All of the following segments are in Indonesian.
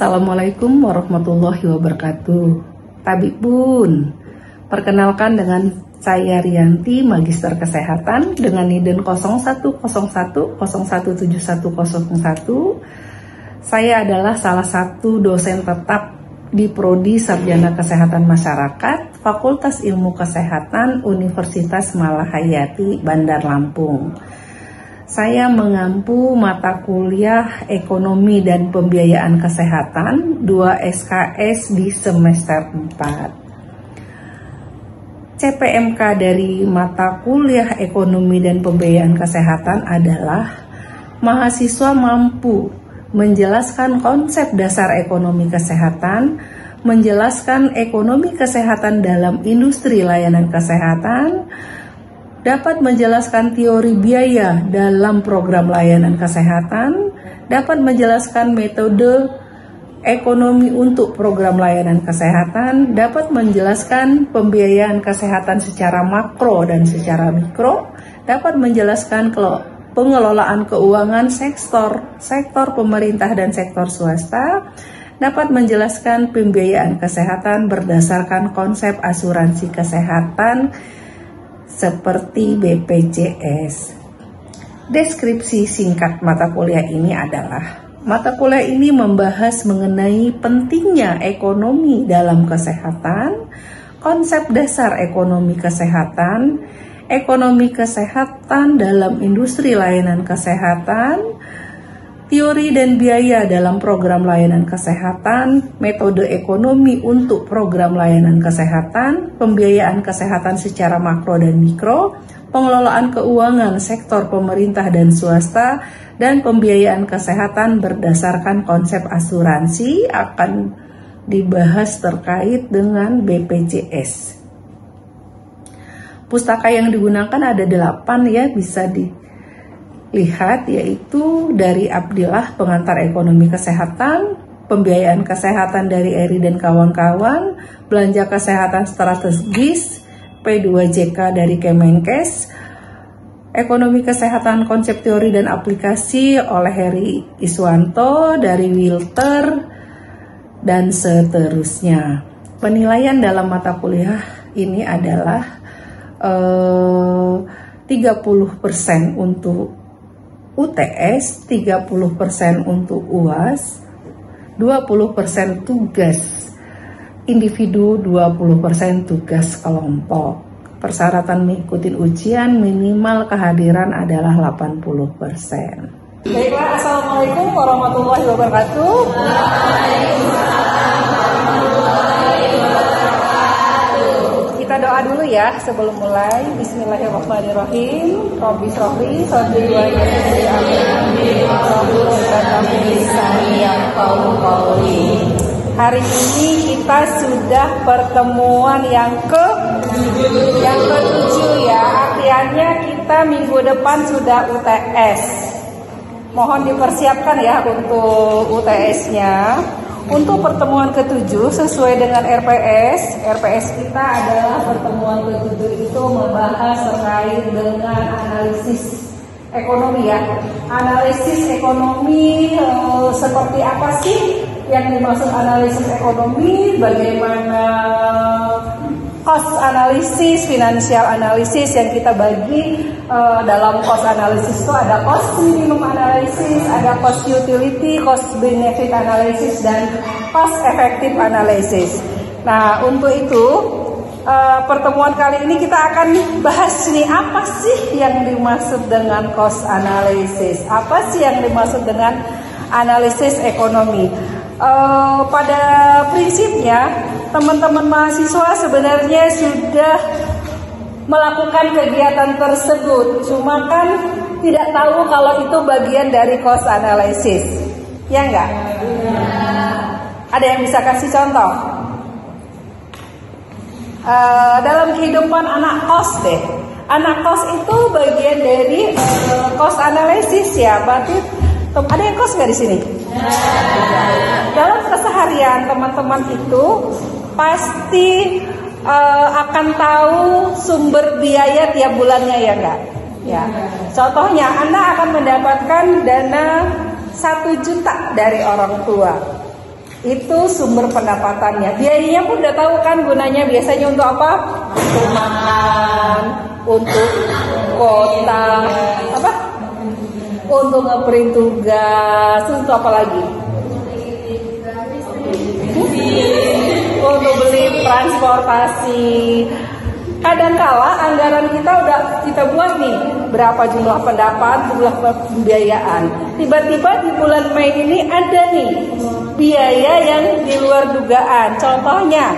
Assalamualaikum warahmatullahi wabarakatuh. Tabib Bun, perkenalkan dengan saya Rianti, Magister Kesehatan dengan NIDEN 0101017101. Saya adalah salah satu dosen tetap di Prodi Sarjana Kesehatan Masyarakat, Fakultas Ilmu Kesehatan, Universitas Malahayati, Bandar Lampung. Saya mengampu mata kuliah Ekonomi dan Pembiayaan Kesehatan 2 SKS di semester 4. CPMK dari mata kuliah Ekonomi dan Pembiayaan Kesehatan adalah mahasiswa mampu menjelaskan konsep dasar ekonomi kesehatan, menjelaskan ekonomi kesehatan dalam industri layanan kesehatan, dapat menjelaskan teori biaya dalam program layanan kesehatan, dapat menjelaskan metode ekonomi untuk program layanan kesehatan, dapat menjelaskan pembiayaan kesehatan secara makro dan secara mikro, dapat menjelaskan pengelolaan keuangan sektor pemerintah dan sektor swasta, dapat menjelaskan pembiayaan kesehatan berdasarkan konsep asuransi kesehatan seperti BPJS. Deskripsi singkat mata kuliah ini adalah, mata kuliah ini membahas mengenai pentingnya ekonomi dalam kesehatan, konsep dasar ekonomi kesehatan dalam industri layanan kesehatan, teori dan biaya dalam program layanan kesehatan, metode ekonomi untuk program layanan kesehatan, pembiayaan kesehatan secara makro dan mikro, pengelolaan keuangan sektor pemerintah dan swasta, dan pembiayaan kesehatan berdasarkan konsep asuransi akan dibahas terkait dengan BPJS. Pustaka yang digunakan ada 8 ya, bisa dilihat, yaitu dari Abdillah Pengantar Ekonomi Kesehatan, Pembiayaan Kesehatan dari Eri dan kawan-kawan, Belanja Kesehatan Strategis, P2JK dari Kemenkes, Ekonomi Kesehatan Konsep Teori dan Aplikasi oleh Heri Iswanto dari Wilter, dan seterusnya. Penilaian dalam mata kuliah ini adalah 30% untuk UTS, 30% untuk UAS, 20% tugas individu, 20% tugas kelompok. Persyaratan mengikuti ujian minimal kehadiran adalah 80%. Baiklah, Assalamualaikum warahmatullahi wabarakatuh. Kita doa dulu ya sebelum mulai. Bismillahirrahmanirrahim. Rabbi shrahli sadri wa yassir li amri wahlul 'uqdatam min lisani yafqahu qawli. Hari ini kita sudah pertemuan yang ke-7 ya. Artinya kita minggu depan sudah UTS. Mohon dipersiapkan ya untuk UTS-nya. Untuk pertemuan ke-7 sesuai dengan RPS kita adalah pertemuan ke-7 itu membahas terkait dengan analisis ekonomi ya. Analisis ekonomi seperti apa sih yang dimaksud analisis ekonomi, bagaimana cost analisis, financial analisis yang kita bagi dalam cost analisis itu ada cost minimum analysis, ada cost utility, cost benefit analysis, dan cost effective analysis. Nah, untuk itu pertemuan kali ini kita akan bahas nih, apa sih yang dimaksud dengan cost analysis, apa sih yang dimaksud dengan analisis ekonomi. Pada prinsipnya teman-teman mahasiswa sebenarnya sudah melakukan kegiatan tersebut, cuma kan tidak tahu kalau itu bagian dari cost analysis, ya enggak? Ada yang bisa kasih contoh? Dalam kehidupan anak kos deh, anak kos itu bagian dari cost analysis ya, berarti ada yang kos nggak di sini? Dalam keseharian teman-teman itu pasti akan tahu sumber biaya tiap bulannya ya enggak? Ya. Contohnya Anda akan mendapatkan dana 1 juta dari orang tua. Itu sumber pendapatannya. Biayanya pun udah tahu kan gunanya biasanya untuk apa? Untuk makan, untuk kota, apa? Untuk ngeprint tugas, untuk apa lagi? Untuk beli transportasi. Kadangkala anggaran kita udah kita buat nih berapa jumlah pendapat, jumlah pembiayaan. Tiba-tiba di bulan Mei ini ada nih biaya yang di luar dugaan. Contohnya,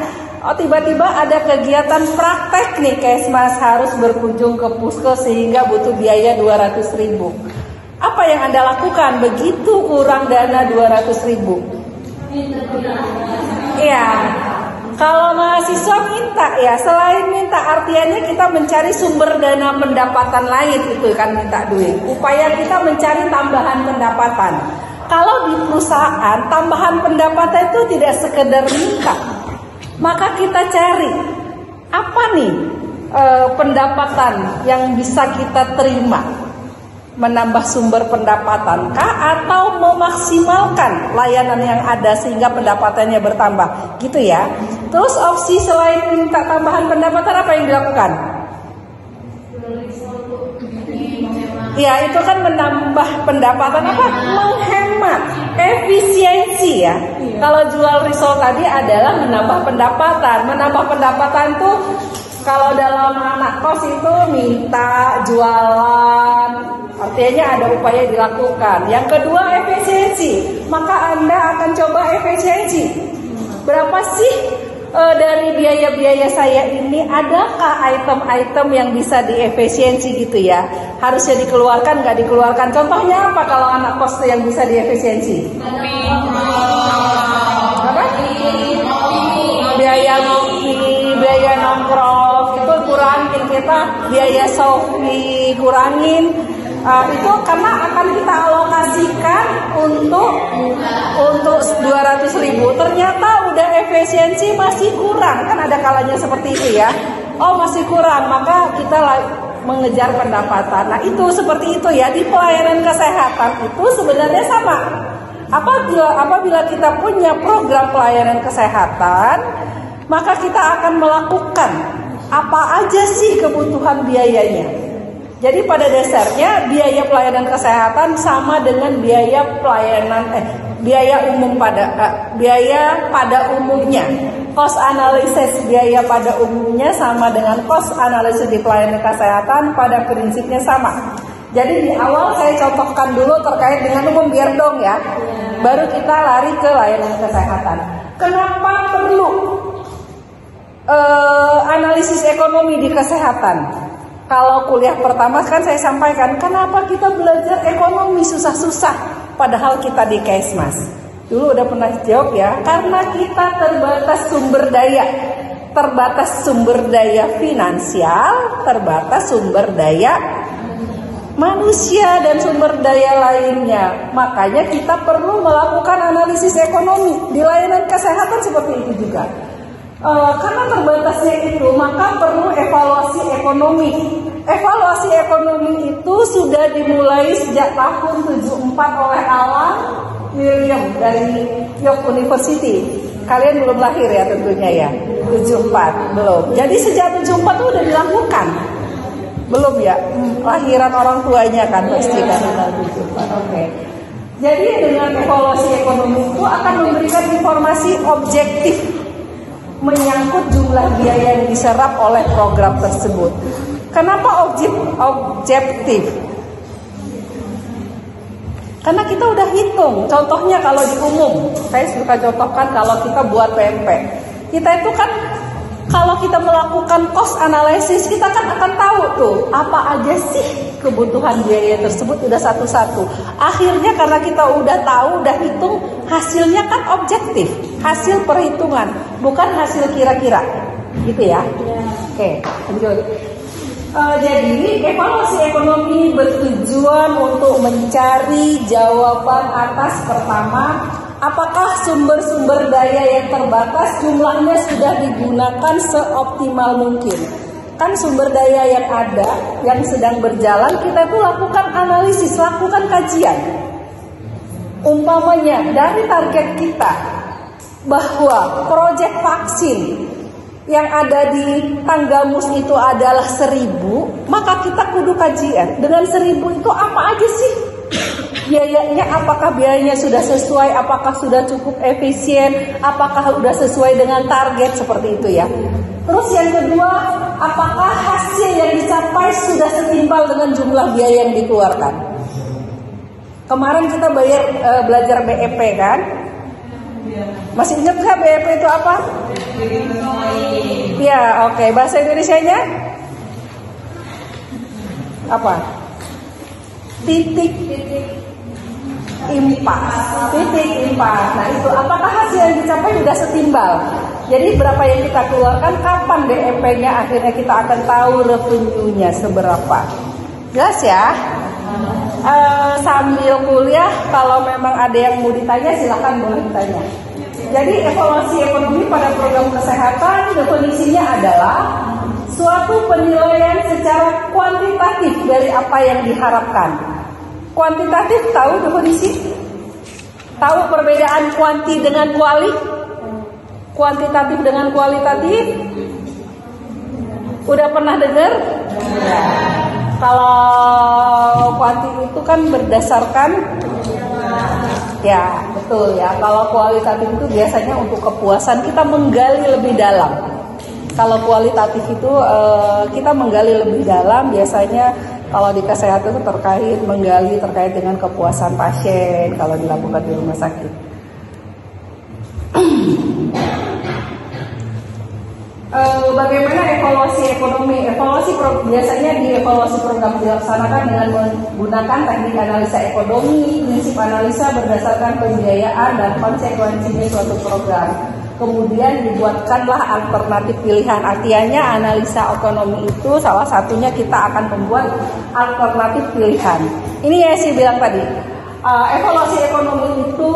tiba-tiba ada kegiatan praktek nih, Kesmas harus berkunjung ke puskes sehingga butuh biaya 200.000. Apa yang Anda lakukan begitu kurang dana 200.000? Iya. Kalau mahasiswa minta ya, selain minta artiannya kita mencari sumber dana pendapatan lain, itu kan minta duit. Upaya kita mencari tambahan pendapatan. Kalau di perusahaan tambahan pendapatan itu tidak sekedar minta, maka kita cari apa nih pendapatan yang bisa kita terima, menambah sumber pendapatan kah atau memaksimalkan layanan yang ada sehingga pendapatannya bertambah, gitu ya. Terus opsi selain minta tambahan pendapatan apa yang dilakukan? Ya, itu kan menambah pendapatan apa? Menghemat, efisiensi ya. Kalau jual risol tadi adalah menambah pendapatan. Menambah pendapatan tuh kalau dalam anak kos itu minta jualan, artinya ada upaya dilakukan. Yang kedua efisiensi, maka Anda akan coba efisiensi. Berapa sih dari biaya-biaya saya ini, adakah item-item yang bisa diefisiensi gitu ya? Harusnya dikeluarkan, nggak dikeluarkan. Contohnya apa kalau anak kos yang bisa diefisiensi? Apa? Biaya ngopi, biaya nongkrong itu kurangin, kita biaya shopping kurangin. Itu karena akan kita alokasikan untuk 200.000. Ternyata udah efisiensi masih kurang, kan ada kalanya seperti itu ya. Oh masih kurang, maka kita mengejar pendapatan. Nah itu seperti itu ya, di pelayanan kesehatan itu sebenarnya sama. Apabila kita punya program pelayanan kesehatan, maka kita akan melakukan apa aja sih kebutuhan biayanya. Jadi pada dasarnya biaya pelayanan kesehatan sama dengan biaya biaya pada umumnya. Cost analysis biaya pada umumnya sama dengan cost analysis di pelayanan kesehatan, pada prinsipnya sama. Jadi di awal saya contohkan dulu terkait dengan umum biar dong ya. Baru kita lari ke layanan kesehatan. Kenapa perlu analisis ekonomi di kesehatan? Kalau kuliah pertama kan saya sampaikan, kenapa kita belajar ekonomi susah-susah padahal kita di Kesmas. Dulu udah pernah jawab ya, karena kita terbatas sumber daya finansial, terbatas sumber daya manusia dan sumber daya lainnya. Makanya kita perlu melakukan analisis ekonomi. Di layanan kesehatan seperti itu juga. Karena terbatasnya itu, maka perlu evaluasi ekonomi. Evaluasi ekonomi itu sudah dimulai sejak tahun 74 oleh Alan William dari York University. Kalian belum lahir ya tentunya ya, 74 belum. Jadi sejak 74 itu udah dilakukan. Belum ya, lahiran orang tuanya kan pasti kan 74. Oke. Jadi dengan evaluasi ekonomi itu akan memberikan informasi objektif menyangkut jumlah biaya yang diserap oleh program tersebut. Kenapa objektif? Karena kita udah hitung. Contohnya kalau di umum, saya suka contohkan kalau kita buat PMP. Kita itu kan kalau kita melakukan cost analysis, kita kan akan tahu tuh apa aja sih kebutuhan biaya tersebut udah satu-satu. Akhirnya karena kita udah tahu, udah hitung, hasilnya kan objektif, hasil perhitungan, bukan hasil kira-kira, gitu ya. Oke, lanjut. Jadi evaluasi ekonomi bertujuan untuk mencari jawaban atas pertama, apakah sumber-sumber daya yang terbatas jumlahnya sudah digunakan seoptimal mungkin. Kan sumber daya yang ada, yang sedang berjalan, kita tuh lakukan analisis, lakukan kajian. Umpamanya dari target kita bahwa proyek vaksin yang ada di Tanggamus itu adalah 1.000, maka kita kudu kajian dengan 1.000 itu apa aja sih biayanya, apakah biayanya sudah sesuai, apakah sudah cukup efisien, apakah sudah sesuai dengan target, seperti itu ya. Terus yang kedua, apakah hasil yang dicapai sudah setimpal dengan jumlah biaya yang dikeluarkan. Kemarin kita belajar BEP kan? Masih ingat nggak BEP itu apa? Ya, oke. Bahasa Indonesianya apa? Titik impas. Titik impas. Nah itu, apakah hasil yang dicapai sudah setimbal? Jadi berapa yang kita keluarkan, kapan BEP-nya, akhirnya kita akan tahu revenue-nya seberapa. Jelas ya? Sambil kuliah, kalau memang ada yang mau ditanya, silakan boleh ditanya. Jadi evaluasi ekonomi pada program kesehatan definisinya adalah suatu penilaian secara kuantitatif dari apa yang diharapkan. Kuantitatif tahu definisi? Tahu perbedaan kuanti dengan kuali? Kuantitatif dengan kualitatif? Udah pernah dengar? Ya. Kalau kuanti itu kan berdasarkan, ya betul ya. Kalau kualitatif itu biasanya untuk kepuasan, kita menggali lebih dalam. Kalau kualitatif itu kita menggali lebih dalam, biasanya kalau di kesehatan itu menggali terkait dengan kepuasan pasien kalau dilakukan di rumah sakit. Bagaimana evaluasi ekonomi? Biasanya di evaluasi program dilaksanakan dengan menggunakan teknik analisa ekonomi, prinsip analisa berdasarkan pembiayaan dan konsekuensinya suatu program. Kemudian dibuatkanlah alternatif pilihan. Artinya analisa ekonomi itu salah satunya kita akan membuat alternatif pilihan. Ini yang saya bilang tadi. Evaluasi ekonomi itu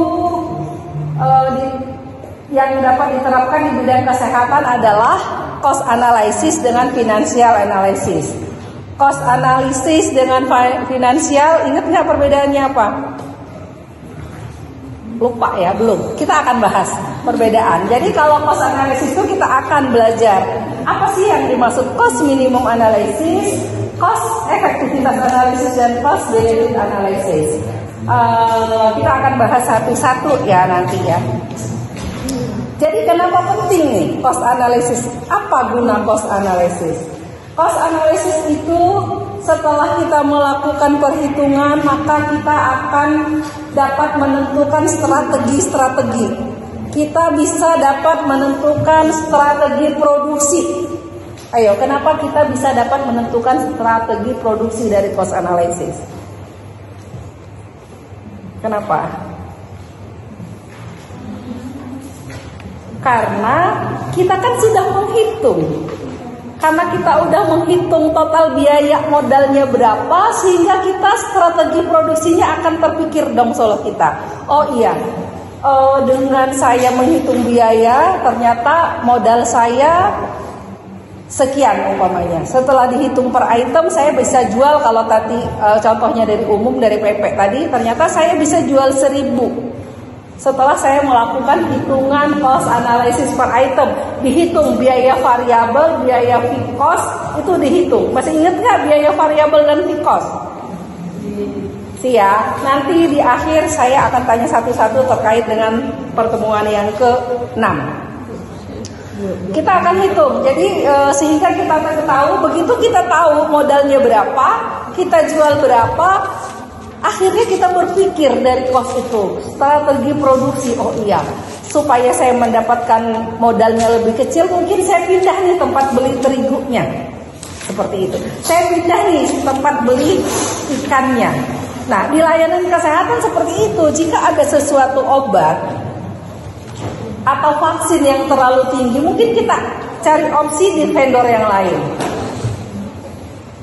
yang dapat diterapkan di bidang kesehatan adalah cost analysis dengan financial analysis. Cost analysis dengan finansial, ingat nggak perbedaannya apa? Lupa ya, belum. Kita akan bahas perbedaan. Jadi kalau cost analysis itu kita akan belajar apa sih yang dimaksud cost minimum analysis, cost efektivitas analysis, dan cost benefit analysis. Kita akan bahas satu-satu ya nanti ya. Jadi kenapa penting nih cost analysis? Apa guna cost analysis? Cost analysis itu setelah kita melakukan perhitungan, maka kita akan dapat menentukan strategi-strategi. Kita bisa dapat menentukan strategi produksi. Ayo, kenapa kita bisa dapat menentukan strategi produksi dari cost analysis? Kenapa? Karena kita kan sudah menghitung. Karena kita udah menghitung total biaya modalnya berapa, sehingga kita strategi produksinya akan terpikir dong soal kita. Oh iya, dengan saya menghitung biaya, ternyata modal saya sekian umpamanya. Setelah dihitung per item, saya bisa jual, kalau tadi contohnya dari umum, dari PP tadi, ternyata saya bisa jual 1.000. Setelah saya melakukan hitungan cost analysis per item, dihitung biaya variabel, biaya fixed cost, itu dihitung. Masih ingat nggak biaya variabel dan fixed cost? Ya, nanti di akhir saya akan tanya satu-satu terkait dengan pertemuan yang ke-6. Kita akan hitung, jadi sehingga kita tahu, begitu kita tahu modalnya berapa, kita jual berapa, akhirnya kita berpikir dari cost itu, strategi produksi. Oh iya, supaya saya mendapatkan modalnya lebih kecil, mungkin saya pindah nih tempat beli terigunya. Seperti itu. Saya pindah nih tempat beli ikannya. Nah, di layanan kesehatan seperti itu. Jika ada sesuatu obat atau vaksin yang terlalu tinggi, mungkin kita cari opsi di vendor yang lain.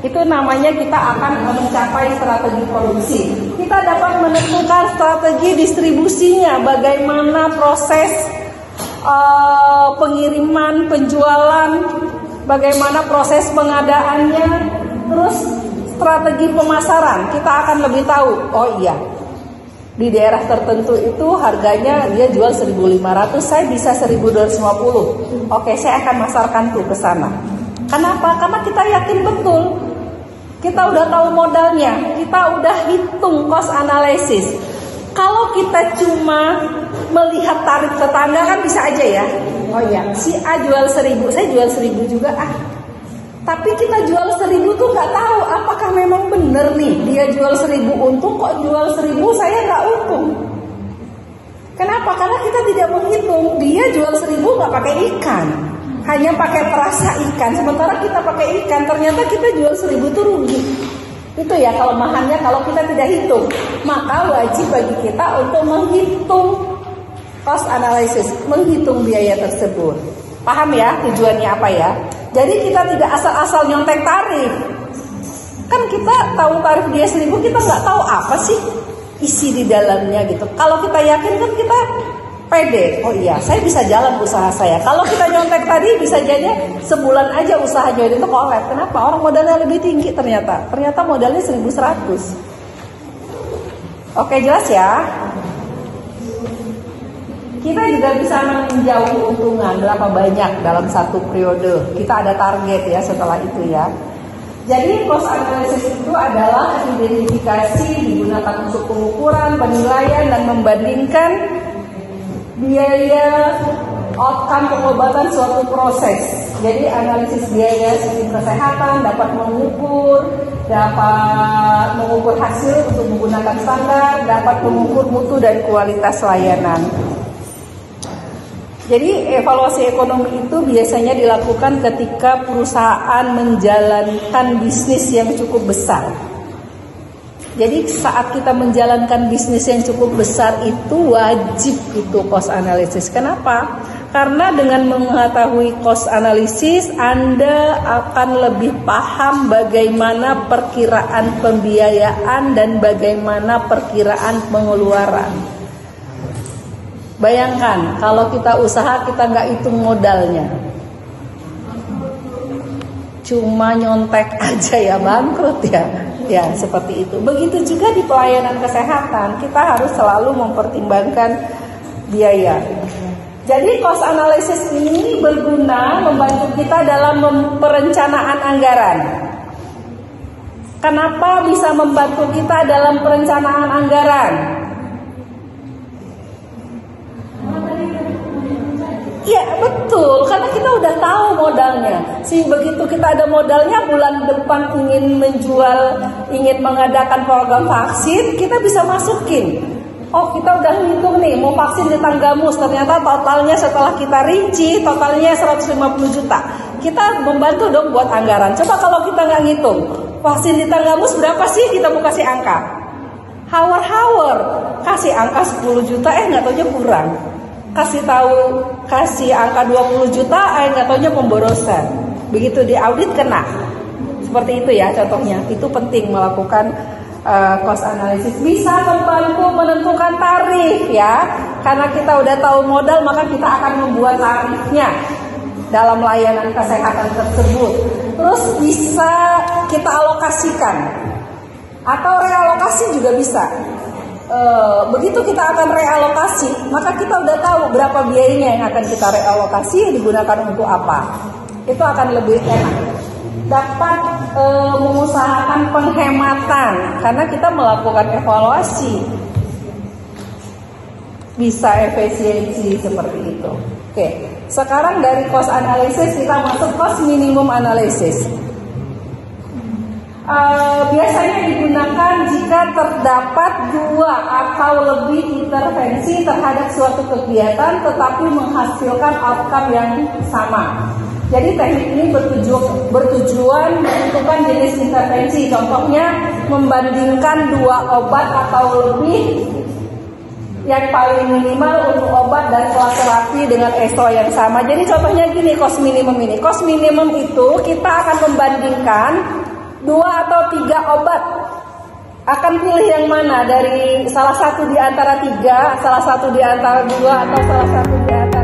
Itu namanya kita akan mencapai strategi produksi. Kita dapat menentukan strategi distribusinya, bagaimana proses pengiriman, penjualan, bagaimana proses pengadaannya, terus strategi pemasaran. Kita akan lebih tahu, oh iya, Di daerah tertentu itu harganya dia jual 1.500, saya bisa 1.250. Oke, saya akan masarkan tuh ke sana. Kenapa? Karena kita yakin betul. Kita udah tahu modalnya, kita udah hitung cost analysis. Kalau kita cuma melihat tarif tetangga kan bisa aja ya. Oh iya, si A jual 1.000, saya jual 1.000 juga Tapi kita jual 1.000 tuh nggak tahu apakah memang benar nih dia jual 1.000 untung, kok jual 1.000 saya nggak untung. Kenapa? Karena kita tidak menghitung dia jual 1.000 nggak pakai ikan, hanya pakai perasa ikan. Sementara kita pakai ikan, ternyata kita jual 1.000 tuh rugi. Itu ya kelemahannya kalau kita tidak hitung. Maka wajib bagi kita untuk menghitung cost analysis, menghitung biaya tersebut. Paham ya tujuannya apa ya? Jadi kita tidak asal-asal nyontek tarif. Kan kita tahu tarif dia 1.000, kita nggak tahu apa sih isi di dalamnya gitu. Kalau kita yakin kan kita pede. Oh iya, saya bisa jalan usaha saya. Kalau kita nyontek tadi bisa jadi sebulan aja usahanya itu collab. Kenapa? Orang modalnya lebih tinggi ternyata. Ternyata modalnya 1.100. Oke, jelas ya? Kita juga bisa meninjau keuntungan berapa banyak dalam satu periode. Kita ada target ya setelah itu ya. Jadi cost analysis itu adalah identifikasi digunakan untuk pengukuran, penilaian, dan membandingkan biaya outcome pengobatan suatu proses. Jadi analisis biaya sistem kesehatan dapat mengukur hasil untuk menggunakan standar, dapat mengukur mutu dan kualitas layanan. Jadi evaluasi ekonomi itu biasanya dilakukan ketika perusahaan menjalankan bisnis yang cukup besar. Jadi saat kita menjalankan bisnis yang cukup besar itu wajib itu cost analysis. Kenapa? Karena dengan mengetahui cost analysis Anda akan lebih paham bagaimana perkiraan pembiayaan dan bagaimana perkiraan pengeluaran. Bayangkan kalau kita usaha kita nggak hitung modalnya, cuma nyontek aja ya bangkrut ya. Ya seperti itu. Begitu juga di pelayanan kesehatan, kita harus selalu mempertimbangkan biaya. Jadi cost analysis ini berguna membantu kita dalam perencanaan anggaran. Kenapa bisa membantu kita dalam perencanaan anggaran? Ya betul, karena kita udah tahu modalnya. Begitu kita ada modalnya, bulan depan ingin mengadakan program vaksin, kita bisa masukin. Oh kita udah ngitung nih, mau vaksin di Tanggamus, ternyata totalnya setelah kita rinci, totalnya 150 juta. Kita membantu dong buat anggaran. Coba kalau kita nggak ngitung, vaksin di Tanggamus berapa sih, kita mau kasih angka. Hawar-hawar, kasih angka 10 juta, nggak taunya kurang. Kasih angka 20 juta, nggak taunya pemborosan. Begitu diaudit kena. Seperti itu ya contohnya. Itu penting melakukan cost analysis. Bisa membantu menentukan tarif ya. Karena kita udah tahu modal, maka kita akan membuat tarifnya dalam layanan kesehatan tersebut. Terus bisa kita alokasikan atau realokasi juga bisa. Begitu kita akan realokasi, maka kita udah tahu berapa biayanya yang akan kita realokasi, digunakan untuk apa. Itu akan lebih enak. Dapat mengusahakan penghematan karena kita melakukan evaluasi. Bisa efisiensi seperti itu. Oke, sekarang dari cost analysis kita masuk cost minimum analysis. Biasanya digunakan jika terdapat 2 atau lebih intervensi terhadap suatu kegiatan tetapi menghasilkan outcome yang sama. Jadi teknik ini bertujuan menentukan jenis intervensi. Contohnya membandingkan 2 obat atau lebih yang paling minimal untuk obat dan kelas terapi dengan ESO yang sama. Jadi contohnya gini, cost minimum ini. Cost minimum itu kita akan membandingkan 2 atau 3 obat. Akan pilih yang mana dari salah satu di antara 3, salah satu di antara 2, atau salah satu di antara